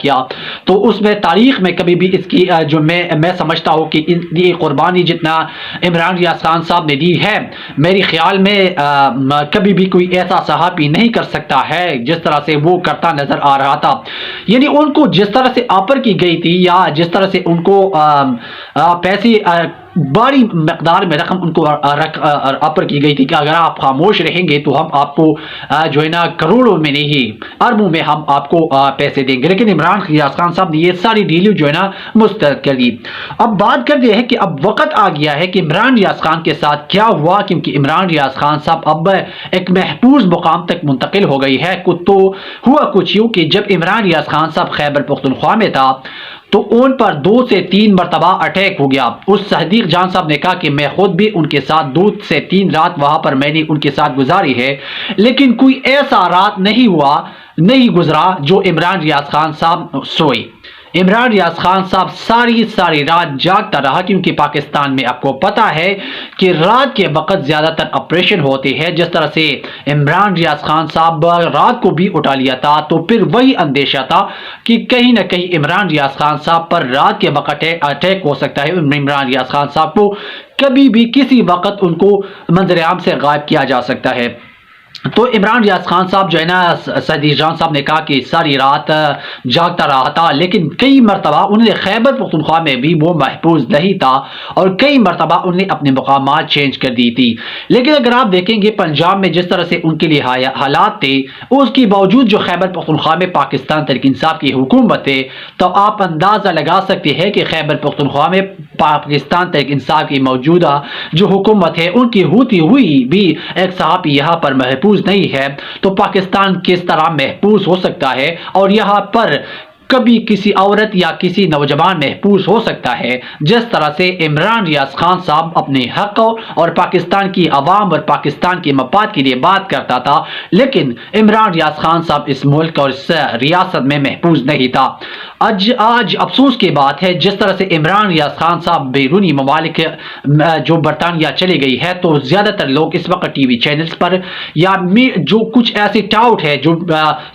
کیا، تو اس میں تاریخ میں کبھی بھی اس کی جو میں سمجھتا ہوں کہ یہ قربانی جتنا عمران ریاض خان صاحب نے دی ہے، میری خیال میں کبھی بھی کوئی ایسا صحافی نہیں کر سکتا ہے جس طرح سے وہ کرتا نظر آ رہا تھا۔ یعنی ان کو جس طرح سے آفر کی گئی تھی، یا جس طرح سے ان کو پیسے بڑی مقدار میں رقم ان کو آفر کی گئی تھی کہ اگر آپ خاموش رہیں گے تو ہم آپ کو جو ہے نا کروڑوں میں نہیں اربوں میں ہم آپ کو پیسے دیں گے، لیکن عمران ریاض خان صاحب نے یہ ساری ڈیل جو ہے نا مسترد کر دی۔ اب بات کرتے ہیں کہ اب وقت آ گیا ہے کہ عمران ریاض خان کے ساتھ کیا ہوا، کیونکہ عمران ریاض خان صاحب اب ایک محفوظ مقام تک منتقل ہو گئی ہے۔ تو ہوا کچھ یوں کہ جب عمران ریاض خان صاحب خیبر پختونخوا میں تھا تو ان پر 2 سے 3 مرتبہ اٹیک ہو گیا۔ اس صدیق جان صاحب نے کہا کہ میں خود بھی ان کے ساتھ 2 سے 3 رات وہاں پر میں نے ان کے ساتھ گزاری ہے، لیکن کوئی ایسا رات نہیں گزرا جو عمران ریاض خان صاحب سوئے۔ عمران ریاض خان صاحب ساری رات جاگتا رہا، کیونکہ پاکستان میں آپ کو پتا ہے کہ رات کے وقت زیادہ تر آپریشن ہوتے ہیں۔ جس طرح سے عمران ریاض خان صاحب رات کو بھی اٹھا لیا تھا، تو پھر وہی اندیشہ تھا کہ کہیں نہ کہیں عمران ریاض خان صاحب پر رات کے وقت اٹیک ہو سکتا ہے۔ عمران ریاض خان صاحب کو کبھی بھی کسی وقت ان کو منظر عام سے غائب کیا جا سکتا ہے۔ تو عمران ریاض خان صاحب جو ہے نا، صدیق جان صاحب نے کہا کہ ساری رات جاگتا رہا تھا، لیکن کئی مرتبہ انہیں خیبر پختونخوا میں بھی وہ محفوظ نہیں تھا اور کئی مرتبہ انہیں اپنے مقامات چینج کر دی تھی۔ لیکن اگر آپ دیکھیں گے پنجاب میں جس طرح سے ان کے لیے حالات تھے، اس کے باوجود جو خیبر پختونخوا میں پاکستان تحریک انصاف کی حکومت ہے، تو آپ اندازہ لگا سکتے ہیں کہ خیبر پختونخوا میں پاکستان تحریک انصاف کی موجودہ جو حکومت ہے، ان کی ہوتی ہوئی بھی ایک صحافی یہاں پر محفوظ نہیں ہے، تو پاکستان کس طرح محفوظ ہو سکتا ہے؟ اور یہاں پر کبھی کسی عورت یا کسی نوجوان محفوظ ہو سکتا ہے جس طرح سے عمران ریاض خان صاحب اپنے حق اور پاکستان کی عوام اور پاکستان کے مفاد کے لیے بات کرتا تھا، لیکن عمران ریاض خان صاحب اس ملک اور اس ریاست میں محفوظ نہیں تھا۔ آج افسوس کی بات ہے، جس طرح سے عمران ریاض خان صاحب بیرونی ممالک جو برطانیہ چلی گئی ہے، تو زیادہ تر لوگ اس وقت ٹی وی چینلز پر یا جو کچھ ایسے ٹاؤٹ ہے جو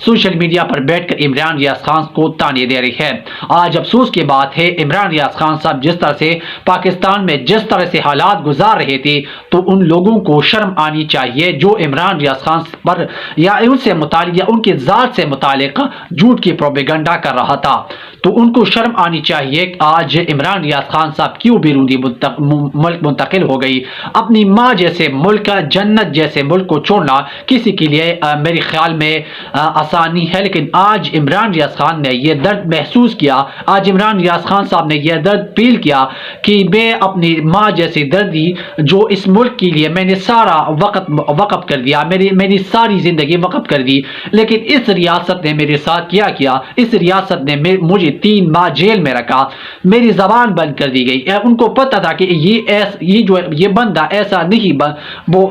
سوشل میڈیا پر بیٹھ کر عمران ریاض خان کو تانے دے رہی ہے۔ آج افسوس کی بات ہے، عمران ریاض خان صاحب جس طرح سے پاکستان میں جس طرح سے حالات گزار رہے تھے، تو ان لوگوں کو شرم آنی چاہیے جو عمران ریاض خان پر یا ان سے متعلق یا ان کے ذات سے متعلق جھوٹ کی پروپیگنڈا کر رہا تھا، تو ان کو شرم آنی چاہیے۔ آج عمران ریاض خان صاحب کیوں بیرونی ملک منتقل ہو گئی؟ اپنی ماں جیسے ملک، جنت جیسے ملک کو چھوڑنا کسی کے لیے میرے خیال میں آسانی ہے، لیکن آج عمران ریاض خان نے یہ درد محسوس کیا، آج عمران ریاض خان صاحب نے یہ درد فیل کیا کہ میں اپنی ماں جیسی دردی جو اس ملک کے لیے میں نے سارا وقت وقف کر دیا، میں نے ساری زندگی وقف کر دی، لیکن اس ریاست نے میرے ساتھ کیا اس ریاست نے مجھے 3 ماہ جیل میں رکھا، میری زبان بند کر دی گئی۔ ان کو پتہ تھا کہ یہ بندہ ایسا نہیں، وہ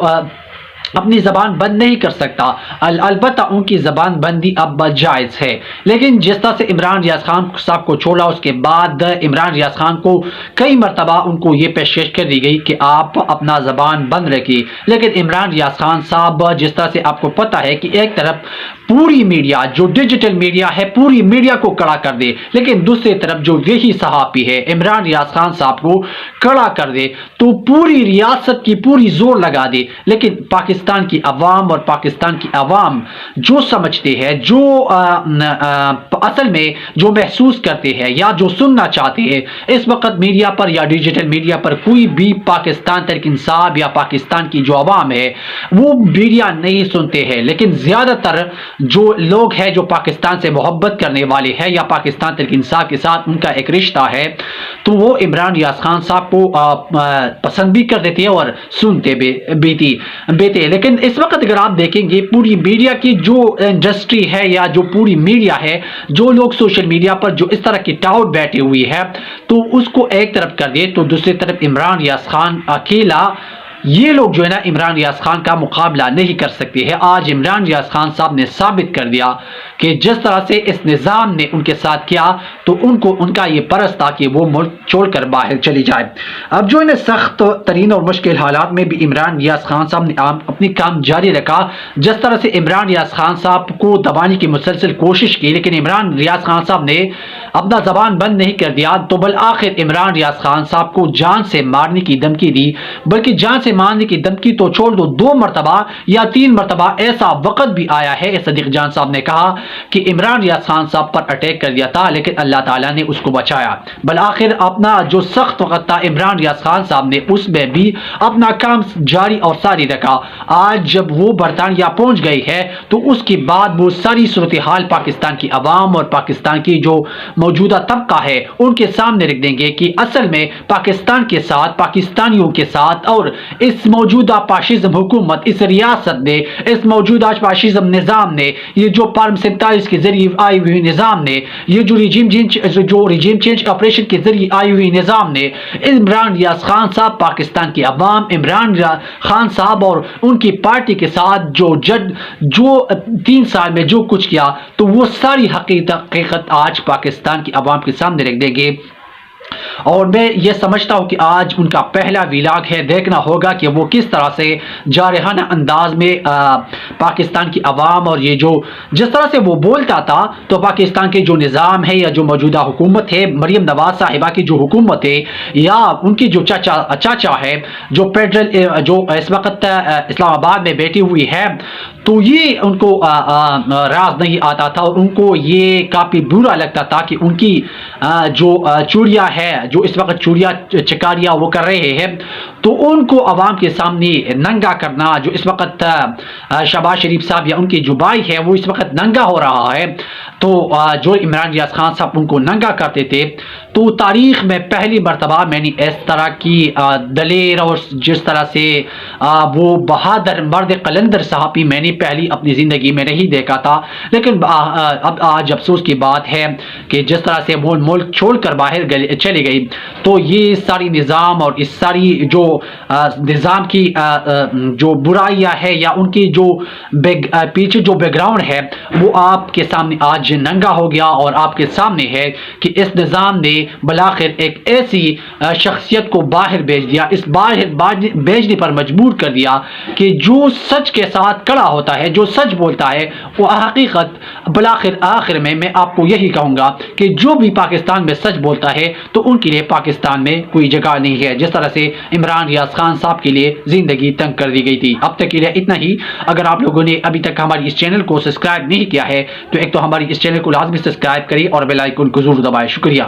اپنی زبان بند نہیں کر سکتا، البتہ ان کی زبان بندی اب جائز ہے۔ لیکن جس طرح سے عمران ریاض خان صاحب کو چھوڑا، اس کے بعد عمران ریاض خان کو کئی مرتبہ ان کو یہ پیشکش کر دی گئی کہ آپ اپنا زبان بند رکھیے، لیکن عمران ریاض خان صاحب جس طرح سے آپ کو پتہ ہے کہ ایک طرف پوری میڈیا جو ڈیجیٹل میڈیا ہے، پوری میڈیا کو کڑا کر دے، لیکن دوسری طرف جو یہی صحافی ہے عمران ریاض خان صاحب کو کڑا کر دے، تو پوری ریاست کی پوری زور لگا دے، لیکن پاکستان کی عوام اور پاکستان کی عوام جو سمجھتے ہیں، جو اصل میں جو محسوس کرتے ہیں یا جو سننا چاہتے ہیں، اس وقت میڈیا پر یا ڈیجیٹل میڈیا پر کوئی بھی پاکستان تحریک انصاف یا پاکستان کی جو عوام ہے وہ میڈیا نہیں سنتے ہیں، لیکن زیادہ تر جو لوگ ہیں جو پاکستان سے محبت کرنے والے ہیں یا پاکستان تحریک انصاف کے ساتھ ان کا ایک رشتہ ہے، تو وہ عمران ریاض خان صاحب کو پسند بھی کر دیتے ہیں اور سنتے بھی تھے۔ لیکن اس وقت اگر آپ دیکھیں گے پوری میڈیا کی جو انڈسٹری ہے یا جو پوری میڈیا ہے، جو لوگ سوشل میڈیا پر جو اس طرح کی ٹاؤٹ بیٹھے ہوئی ہے، تو اس کو ایک طرف کر دے، تو دوسری طرف عمران ریاض خان اکیلا یہ لوگ جو ہے نا عمران ریاض خان کا مقابلہ نہیں کر سکتے ہیں۔ آج عمران ریاض خان صاحب نے ثابت کر دیا کہ جس طرح سے اس نظام نے ان کے ساتھ کیا تو ان کا یہ پرس تھا کہ وہ ملک چھوڑ کر باہر چلی جائے۔ اب جو ہے نا سخت ترین اور مشکل حالات میں بھی عمران ریاض خان صاحب نے اپنی کام جاری رکھا۔ جس طرح سے عمران ریاض خان صاحب کو دبانے کی مسلسل کوشش کی، لیکن عمران ریاض خان صاحب نے اپنا زبان بند نہیں کر دیا، تو بالآخر عمران ریاض خان صاحب کو جان سے مارنے کی دھمکی دی، بلکہ جان سے مارنے کی دھمکی تو چھوڑ دو، 2 مرتبہ یا 3 مرتبہ ایسا وقت بھی آیا ہے، صدیق جان صاحب نے کہا کہ عمران ریاض خان صاحب پر اٹیک کر دیا تھا، لیکن اللہ تعالیٰ نے اس کو بچایا۔ بالآخر اپنا جو سخت وقت تھا عمران ریاض خان صاحب نے اس میں بھی اپنا کام جاری اور ساری رکھا۔ آج جب وہ برطانیہ پہنچ گئی ہے تو اس کے بعد وہ ساری صورتحال پاکستان کی عوام اور پاکستان کی جو موجودہ طبقہ ہے ان کے سامنے رکھ دیں گے کہ اصل میں پاکستان کے ساتھ، پاکستانیوں کے ساتھ اور اس موجودہ فاشزم حکومت، اس ریاست نے، اس موجودہ فاشزم نظام نے، یہ جو پارم 47 کے ذریعے آئی ہوئی نظام نے، یہ جو ریجیم چینج آپریشن کے ذریعے آئی ہوئی نظام نے، عمران ریاض خان صاحب، پاکستان کی عوام، عمران خان صاحب اور ان کی پارٹی کے ساتھ جو 3 سال میں جو کچھ کیا تو وہ ساری حقیقت آج پاکستان کی عوام کے سامنے رکھ دیں گے۔ اور میں یہ سمجھتا ہوں کہ آج ان کا پہلا ویلاگ ہے، دیکھنا ہوگا کہ وہ کس طرح سے جارحانہ انداز میں پاکستان کی عوام اور یہ جس طرح سے وہ بولتا تھا تو پاکستان کے جو نظام ہے یا جو موجودہ حکومت ہے، مریم نواز صاحبہ کی جو حکومت ہے یا ان کی جو چاچا ہے جو فیڈرل جو اس وقت اسلام آباد میں بیٹھی ہوئی ہے، تو یہ ان کو راز نہیں آتا تھا اور ان کو یہ کافی برا لگتا تھا کہ ان کی جو چوریاں ہے، جو اس وقت چوریاں چکاریاں وہ کر رہے ہیں، تو ان کو عوام کے سامنے ننگا کرنا، جو اس وقت شہباز شریف صاحب یا ان کی جو بھائی ہے وہ اس وقت ننگا ہو رہا ہے، تو جو عمران ریاض خان صاحب ان کو ننگا کرتے تھے، تو تاریخ میں پہلی مرتبہ میں نے اس طرح کی دلیر اور جس طرح سے وہ بہادر مرد قلندر صحافی میں نے پہلی اپنی زندگی میں نہیں دیکھا تھا۔ لیکن اب آج افسوس کی بات ہے کہ جس طرح سے وہ ملک چھوڑ کر باہر چلی گئی، تو یہ ساری نظام اور اس ساری جو نظام کی جو برائیاں ہے یا ان کی جو پیچھے جو بیک گراؤنڈ ہے وہ آپ کے سامنے آج ننگا ہو گیا، اور آپ کے سامنے ہے کہ اس نظام نے بالآخر ایک ایسی شخصیت کو باہر بھیج دیا، اس باہر بھیجنے پر مجبور کر دیا کہ جو سچ کے ساتھ کڑا ہوتا ہے، جو سچ بولتا ہے، وہ حقیقت بالآخر آخر میں آپ کو یہی کہوں گا کہ جو بھی پاکستان میں سچ بولتا ہے تو ان کے لیے پاکستان میں کوئی جگہ نہیں ہے، جس طرح سے عمران ریاض خان صاحب کے لیے زندگی تنگ کر دی گئی تھی۔ اب تک کے لیے اتنا ہی۔ اگر آپ لوگوں نے ابھی تک ہماری اس چینل کو سبسکرائب نہیں کیا ہے تو ایک تو ہماری اس چینل کو لازمی سبسکرائب کریں اور بیل آئیکن کو ضرور دبائیں۔ شکریہ۔